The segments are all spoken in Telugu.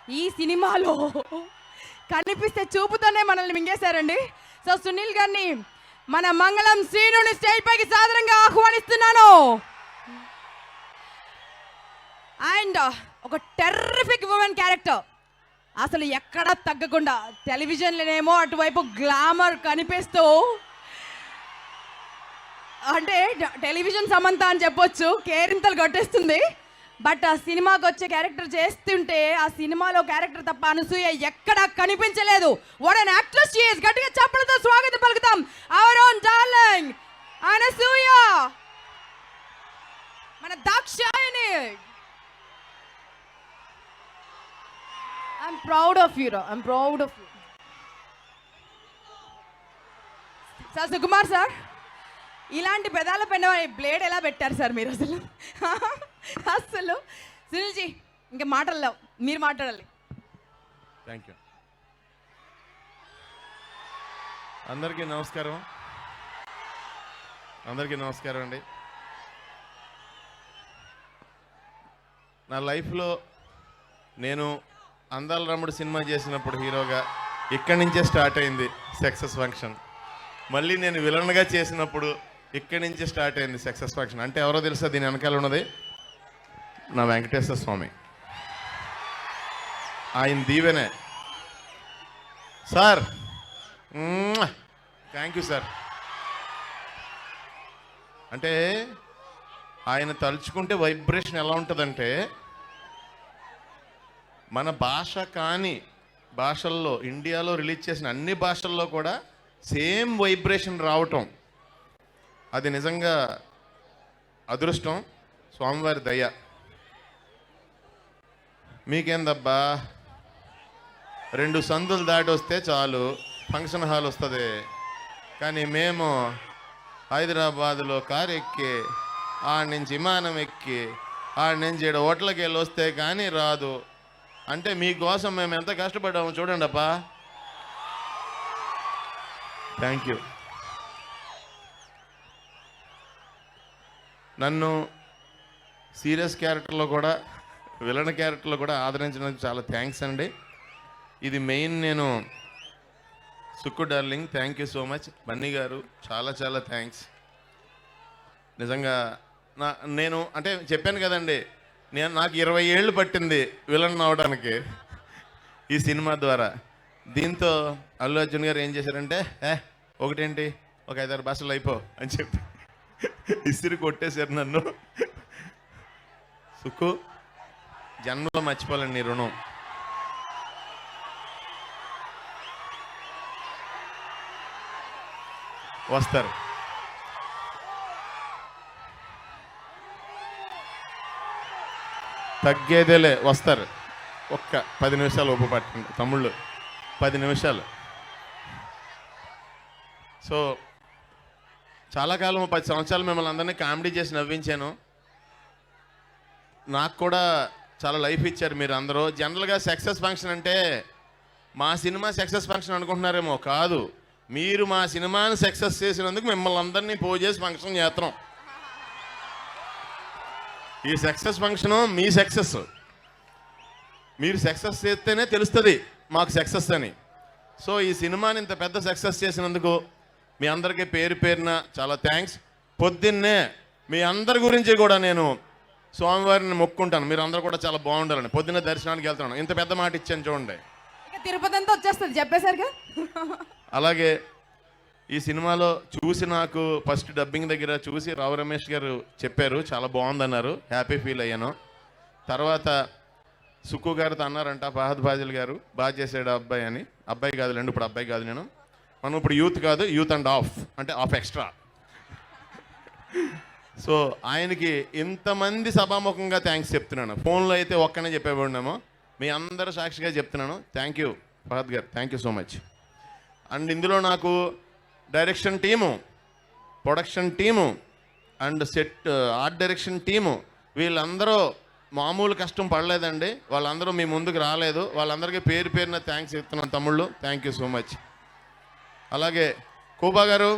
ఈ సినిమాలో కనిపిస్తే చూపుతోనే మనల్ని మింగేశారండి. సో సునీల్ గారిని మన మంగళం శ్రీనుని స్టేజ్ పైకి సాదరంగా ఆహ్వానిస్తున్నాను. అండ్ ఒక టెర్రిఫిక్ ఉమెన్ క్యారెక్టర్, అసలు ఎక్కడా తగ్గకుండా టెలివిజన్లోనేమో అటువైపు గ్లామర్ కనిపిస్తూ, అంటే టెలివిజన్ సమంత అని చెప్పొచ్చు, కేరింతలు కొట్టేస్తుంది. బట్ ఆ సినిమాకి వచ్చే క్యారెక్టర్ చేస్తుంటే ఆ సినిమాలో క్యారెక్టర్ తప్ప అనసూయ ఎక్కడా కనిపించలేదు. What an actress she is. గట్టిగా చప్పలతో స్వాగతం పలుకుతాం అవర్ ఓన్ డార్లింగ్ అనసూయ, మన Dakshayani. I'm proud of you, I'm proud of you. Sir Sukumar sir, ఇలాంటి పెదాల పెన్న బ్లేడ్ ఎలా పెట్టారు సార్ మీరు అసలు? అసలు సునీల్జీ ఇంకా మాటల్లో మీరు మాట్లాడాలి. Thank you. అందరికీ నమస్కారం. అందరికీ నమస్కారం అండి. నా లైఫ్లో నేను అందాల రాముడు సినిమా చేసినప్పుడు హీరోగా ఇక్కడి నుంచే స్టార్ట్ అయింది సక్సెస్ ఫంక్షన్. మళ్ళీ నేను విలన్గా చేసినప్పుడు ఇక్కడి నుంచే స్టార్ట్ అయింది సక్సెస్ ఫంక్షన్. అంటే ఎవరో తెలుసా దీని వెనకాల ఉన్నది? నా వెంకటేశ్వర స్వామి. ఆయన దీవెనే సార్. Thank you sir. అంటే ఆయన తలుచుకుంటే వైబ్రేషన్ ఎలా ఉంటుందంటే, మన భాష కాని భాషల్లో ఇండియాలో రిలీజ్ చేసిన అన్ని భాషల్లో కూడా సేమ్ వైబ్రేషన్ రావటం, అది నిజంగా అదృష్టం, స్వామివారి దయ. మీకేందబ్బా 2 సందులు దాటి వస్తే చాలు ఫంక్షన్ హాల్ వస్తుంది. కానీ మేము హైదరాబాదులో కారు ఎక్కి ఆడి నుంచి విమానం ఎక్కి ఆడి నుంచి ఇక్కడ హోటల్కి వెళ్ళి వస్తే కానీ రాదు. అంటే మీకోసం మేము ఎంత కష్టపడ్డాము చూడండి అప్పా. Thank you. నన్ను సీరియస్ క్యారెక్టర్లో కూడా విలన్ క్యారెక్టర్లో కూడా ఆదరించినందుకు చాలా థ్యాంక్స్ అండి. ఇది మెయిన్. నేను Sukku darling, thank you so much. Bunny గారు చాలా చాలా థ్యాంక్స్. నిజంగా నేను అంటే చెప్పాను కదండి, నాకు 20 ఏళ్ళు పట్టింది విలన్ అవడానికి ఈ సినిమా ద్వారా. దీంతో అల్లు అర్జున్ గారు ఏం చేశారంటే, ఒకటేంటి ఒక 5-6 భాషలు అయిపో అని చెప్పి ఇసిరి కొట్టేశారు నన్ను. సుక్కు, జన్మలో మర్చిపోలేండి నీ రుణం. వస్తారు. తగ్గేదేలే, వస్తారు. ఒక్క 10 నిమిషాలు ఒప్పు పట్టండి తమ్ముళ్ళు, 10 నిమిషాలు. సో చాలా కాలం 10 సంవత్సరాలు మిమ్మల్ని అందరినీ కామెడీ చేసి నవ్వించాను. నాకు కూడా చాలా లైఫ్ ఇచ్చారు మీరు అందరూ. జనరల్గా సక్సెస్ ఫంక్షన్ అంటే మా సినిమా సక్సెస్ ఫంక్షన్ అనుకుంటున్నారేమో, కాదు. మీరు మా సినిమాని సక్సెస్ చేసినందుకు మిమ్మల్ని అందరినీ పోజేసి ఫంక్షన్ చేస్తాం. ఈ సక్సెస్ ఫంక్షను మీ సక్సెస్. మీరు సక్సెస్ చేస్తేనే తెలుస్తుంది మాకు సక్సెస్ అని. సో ఈ సినిమాని ఇంత పెద్ద సక్సెస్ చేసినందుకు మీ అందరికీ పేరు పేరున చాలా థ్యాంక్స్. పొద్దున్నే మీ అందరి గురించి కూడా నేను స్వామివారిని మొక్కుంటాను, మీరు అందరూ కూడా చాలా బాగుండాలని. పొద్దున్నే దర్శనానికి వెళ్తున్నాను. ఇంత పెద్ద మాట ఇచ్చాను చూడండి. తిరుపతి అంతా వచ్చేస్తుంది చెప్పేసరిగా. అలాగే ఈ సినిమాలో చూసి, నాకు ఫస్ట్ డబ్బింగ్ దగ్గర చూసి రావు రమేష్ గారు చెప్పారు చాలా బాగుందన్నారు, హ్యాపీ ఫీల్ అయ్యాను. తర్వాత సుక్కు గారితో అన్నారంట ఫహద్ ఫాజిల్ గారు, బాగా చేసాడు అబ్బాయి అని. అబ్బాయి కాదు లేండి, ఇప్పుడు అబ్బాయి కాదు నేను, మనం ఇప్పుడు యూత్ కాదు, యూత్ అండ్ ఆఫ్ అంటే ఆఫ్ ఎక్స్ట్రా. సో ఆయనకి ఇంతమంది సభాముఖంగా థ్యాంక్స్ చెప్తున్నాను. ఫోన్లో అయితే ఒక్కనే చెప్పేవాడినేమో, మీ అందరూ సాక్షిగా చెప్తున్నాను. థ్యాంక్ యూ ఫహద్ గారు, thank you so much. And ఇందులో నాకు direction team, production team and set art direction team, వీళ్ళందరూ మామూలు కష్టం పడలేదండి. వాళ్ళందరూ మీ ముందుకు రాలేదు. వాళ్ళందరికీ పేరు పేరున థ్యాంక్స్ చెప్తున్నాను తమ్ముళ్ళు, థ్యాంక్ యూ సో మచ్. అలాగే కోబా గారు,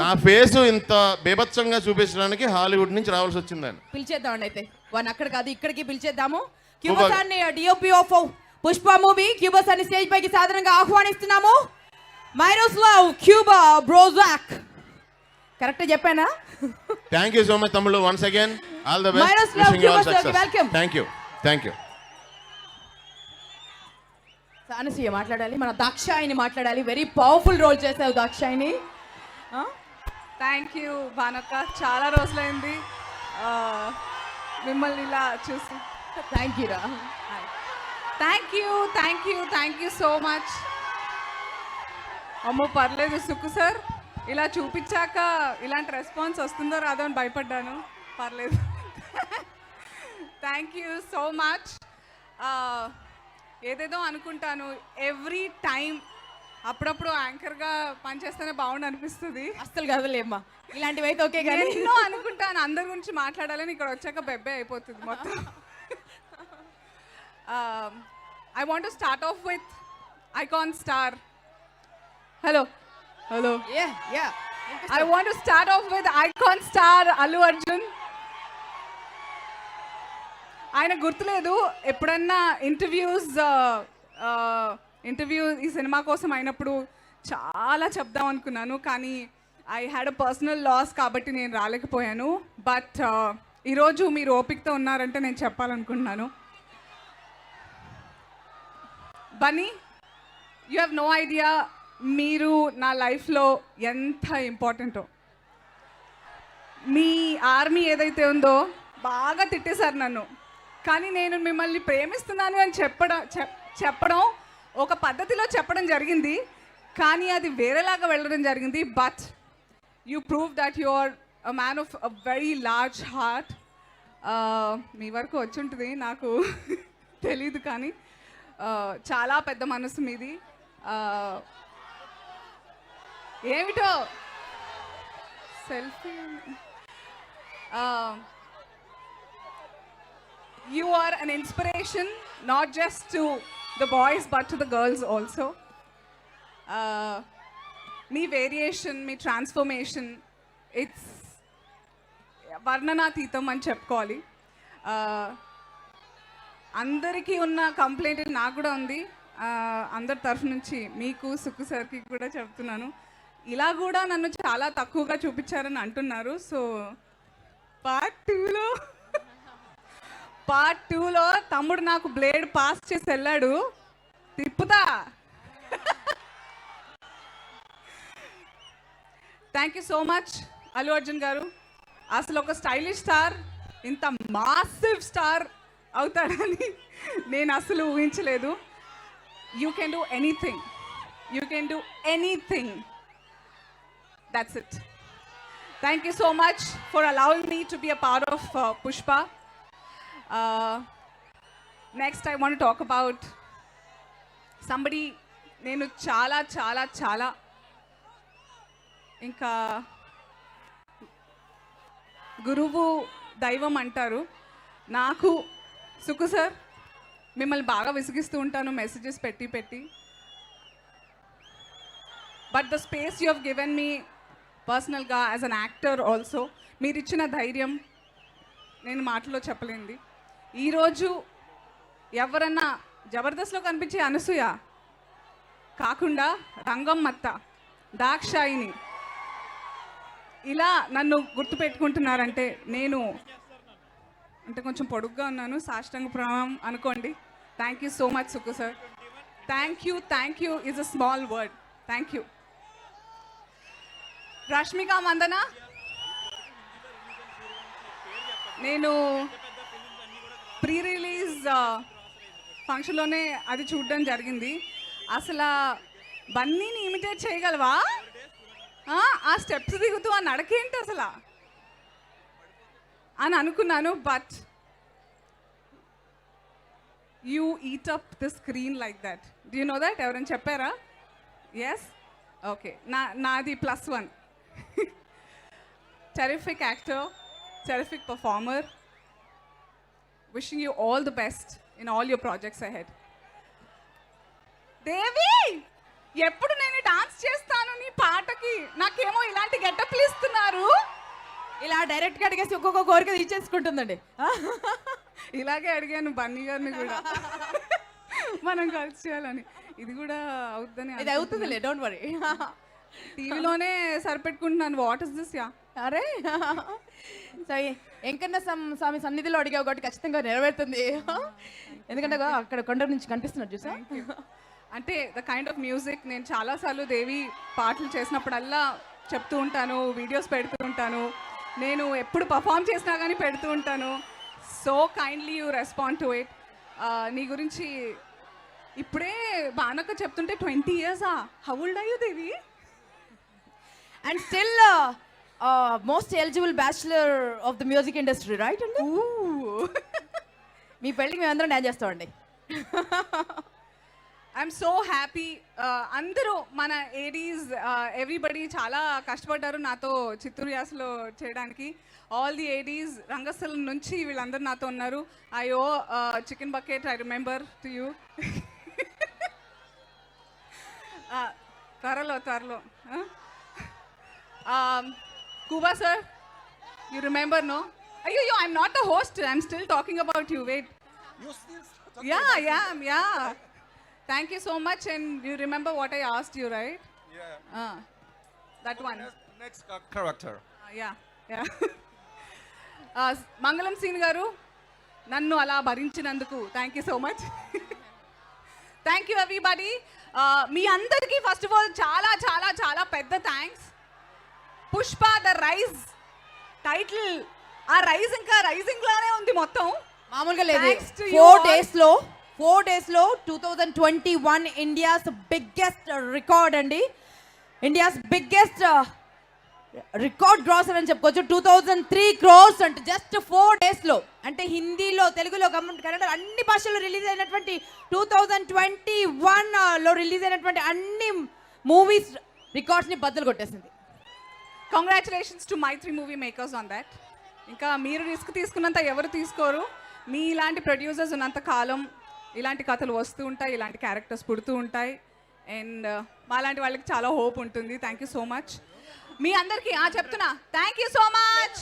నా ఫేసు ఇంత బీభత్సంగా చూపించడానికి హాలీవుడ్ నుంచి రావాల్సి వచ్చిందని పిలిచేద్దామండి. అయితే వాడిని అక్కడ కాదు ఇక్కడికి పిలిచేద్దాము. క్యూబస్ అన్ని డిఓపి ఆఫ్ పుష్ప మూవీ క్యూబస్ అన్ని స్టేజ్ పైకి సాధారణంగా ఆహ్వానిస్తున్నాము. మైరోస్లావ్ క్యూబా బ్రోజాక్. కరెక్ట్ చెప్పానా? థ్యాంక్ యూ సో మచ్ తమ్ముళ్ళు. Once again all the best. Miroslav wishing you all Kubas, success. welcome. Thank you. Anasuya మాట్లాడాలి, మన దాక్షాయిని మాట్లాడాలి. వెరీ పవర్ఫుల్ రోల్ చేసావు దాక్షాయిని. థ్యాంక్ యూ భానక్క, చాలా రోజులైంది మిమ్మల్ని ఇలా చూసి. థ్యాంక్ యూ రా. Thank you so much. అమ్మో పర్లేదు సుక్కు సార్, ఇలా చూపించాక ఇలాంటి రెస్పాన్స్ వస్తుందో రాదో అని భయపడ్డాను. పర్లేదు. Thank you so much. ఏదేదో అనుకుంటాను ఎవ్రీ టైం, అప్పుడప్పుడు యాంకర్గా పనిచేస్తేనే బాగుండు అనిపిస్తుంది. అస్సలు కదలేమ్మా, ఇలాంటివి అయితే ఓకే కానీ ఎన్నో అనుకుంటాను అందరి గురించి మాట్లాడాలని, ఇక్కడ వచ్చాక బెబ్బే అయిపోతుంది మొత్తం. I want to start of with icon star. Hello yeah I want to start off with icon star Allu Arjun. ఆయన గుర్తులేదు, ఎప్పుడన్నా ఇంటర్వ్యూ ఈ సినిమా కోసం అయినప్పుడు చాలా చెప్దాం అనుకున్నాను, కానీ I had a personal loss కాబట్టి నేను రాలేకపోయాను. బట్ ఈరోజు మీరు ఓపికతో ఉన్నారంటే నేను చెప్పాలనుకుంటున్నాను. Bunny, you have no idea మీరు నా లైఫ్లో ఎంత ఇంపార్టెంటో. మీ ఆర్మీ ఏదైతే ఉందో బాగా తిట్టేశారు నన్ను, కానీ నేను మిమ్మల్ని ప్రేమిస్తున్నాను అని చెప్పడం ఒక పద్ధతిలో చెప్పడం జరిగింది, కానీ అది వేరేలాగా వెళ్ళడం జరిగింది. But you prove that you are a man of a very large heart. మీ వరకు వచ్చి ఉంటుంది నాకు తెలీదు, కానీ చాలా పెద్ద మనసు మీది. ఏమిటో selfie. You are an inspiration not just to the boys but to the girls also. Me variation, me transformation, it's వర్ణనాతీతం అని చెప్పుకోవాలి. అందరికీ ఉన్న కంప్లైంట్ నాకు కూడా ఉంది, అందరి తరఫు నుంచి మీకు సుక్కు సార్కి కూడా చెప్తున్నాను. ఇలా కూడా నన్ను చాలా తక్కువగా చూపించారని అంటున్నారు. సో పార్ట్ టూలో తమ్ముడు నాకు బ్లేడ్ పాస్ చేసి వెళ్ళాడు, తిప్పుతా. Thank you so much Allu Arjun గారు. అసలు ఒక స్టైలిష్ స్టార్ ఇంత మాసివ్ స్టార్ అవుతాడని నేను అసలు ఊహించలేదు. You can do anything. That's it. Thank you so much for allowing me to be a part of Pushpa. Next, I want to talk about somebody నేను చాలా చాలా చాలా ఇంకా గురువు దైవం అంటారు నాకు. సుక్కు సార్, మిమ్మల్ని బాగా విసిగిస్తూ ఉంటాను మెసేజెస్ పెట్టి, but the space you have given me పర్సనల్గా యాజ్ అన్ యాక్టర్ ఆల్సో, మీరు ఇచ్చిన ధైర్యం నేను మాటలో చెప్పలేంది. ఈరోజు ఎవరన్నా జబర్దస్త్లో కనిపించే అనసూయ కాకుండా రంగమ్మత్త, దాక్షాయిని ఇలా నన్ను గుర్తుపెట్టుకుంటున్నారంటే, నేను అంటే కొంచెం పొడుగ్గా ఉన్నాను, సాష్టాంగ ప్రణామం అనుకోండి. Thank you so much Sukku sir. Thank you is a small word. Thank you. Rashmika Mandanna, నేను ప్రీ రిలీజ్ ఫంక్షన్లోనే అది చూడడం జరిగింది. అసలు బన్నీని ఇమిటేట్ చేయగలవా? ఆ స్టెప్స్ దిగుతూ ఆ నడకేంటి అసలు అని అనుకున్నాను. But you eat up the screen like that. Do you know that? ఎవరైనా చెప్పారా? Yes, okay. నాది +1. Terrific actor, terrific performer. Wishing you all the best in all your projects ahead. దేవి, ఎప్పుడు నేను డాన్స్ చేస్తాను నీ పాటకి, నాకేమో ఇలాంటి గెటప్లు ఇస్తున్నారు. ఇలా డైరెక్ట్గా అడిగేసి ఒక్కొక్క కోరిక తీసేసుకుంటుందండి. ఇలాగే అడిగాను బన్నీ గారిని కూడా మనం కలిసి చేయాలని. ఇది కూడా అవుతుందని ఇది అవుతుందిలే, డోంట్ వరీ. టీవీలోనే సరిపెట్టుకుంటున్నాను. What is this? యా అరే సో వెంకన్న స్వామి సన్నిధిలో అడిగావు కాబట్టి ఖచ్చితంగా నెరవేరుతుంది. ఎందుకంటే అక్కడ కొండ నుంచి కనిపిస్తున్నారు చూసా. అంటే ద కైండ్ ఆఫ్ మ్యూజిక్ నేను చాలాసార్లు దేవి పాటలు చేసినప్పుడల్లా చెప్తూ ఉంటాను, వీడియోస్ పెడుతూ ఉంటాను, నేను ఎప్పుడు పర్ఫామ్ చేసినా కానీ పెడుతూ ఉంటాను. So kindly you respond to it. నీ గురించి ఇప్పుడే బానక్క చెప్తుంటే 20 years how old are you Devi? And still most eligible bachelor of the music industry, right అండి? మీ పెళ్ళికి మేమందరం డాన్స్ చేస్తామండి. I'm so happy. అందరూ మన ఏడీస్ ఎవ్రీబడి చాలా కష్టపడ్డారు నాతో చిత్తూరు యాసలో చేయడానికి. ఆల్ ది ఏడీస్ రంగస్థలం నుంచి వీళ్ళందరూ నాతో ఉన్నారు. I owe chicken bucket, I remember to you. త్వరలో Kuba sir, you remember, no? Ayyo, I'm not the host. I'm still talking about you. Wait. You still talking Yeah, about I am. Yeah. Thank you so much. And you remember what I asked you, right? Yeah. That one. Next character. Yeah. Mangalam Singh garu, nannu ala bharinchiనందుకు thank you so much. Thank you everybody. మీ అందరికీ ఫస్ట్ ఆఫ్ ఆల్ చాలా చాలా చాలా పెద్ద thanks. Pushpa the rise title, ఆ రైజ్ ఇంకా రైజింగ్ లానే ఉంది మొత్తం. మామూలుగా లేదు. Thanks to you 4 all. days లో 2021 ఇండియాస్ బిగ్గెస్ట్ రికార్డ్ అండి. ఇండియాస్ బిగ్గెస్ట్ రికార్డ్ గ్రాసర్ అని చెప్పుకోవచ్చు. 2003 crores అంటే జస్ట్ 4 days లో. అంటే హిందీలో, తెలుగులో, కన్నడ అన్ని భాషల్లో రిలీజ్ అయినటువంటి 2021 లో రిలీజ్ అయినటువంటి అన్ని మూవీస్ రికార్డ్స్ని బద్దలు కొట్టేసింది. Congratulations to Mythri movie makers on that. ఇంకా మీరు రిస్క్ తీసుకున్నంత ఎవరు తీసుకోరు. మీ ఇలాంటి ప్రొడ్యూసర్స్ ఉన్నంత కాలం ఇలాంటి కథలు వస్తూ ఉంటాయి, ఇలాంటి క్యారెక్టర్స్ పుడుతూ ఉంటాయి. అండ్ మాలాంటి వాళ్ళకి చాలా హోప్ ఉంటుంది. Thank you so much. మీ అందరికీ చెప్తున్నా థ్యాంక్ యూ సో మచ్.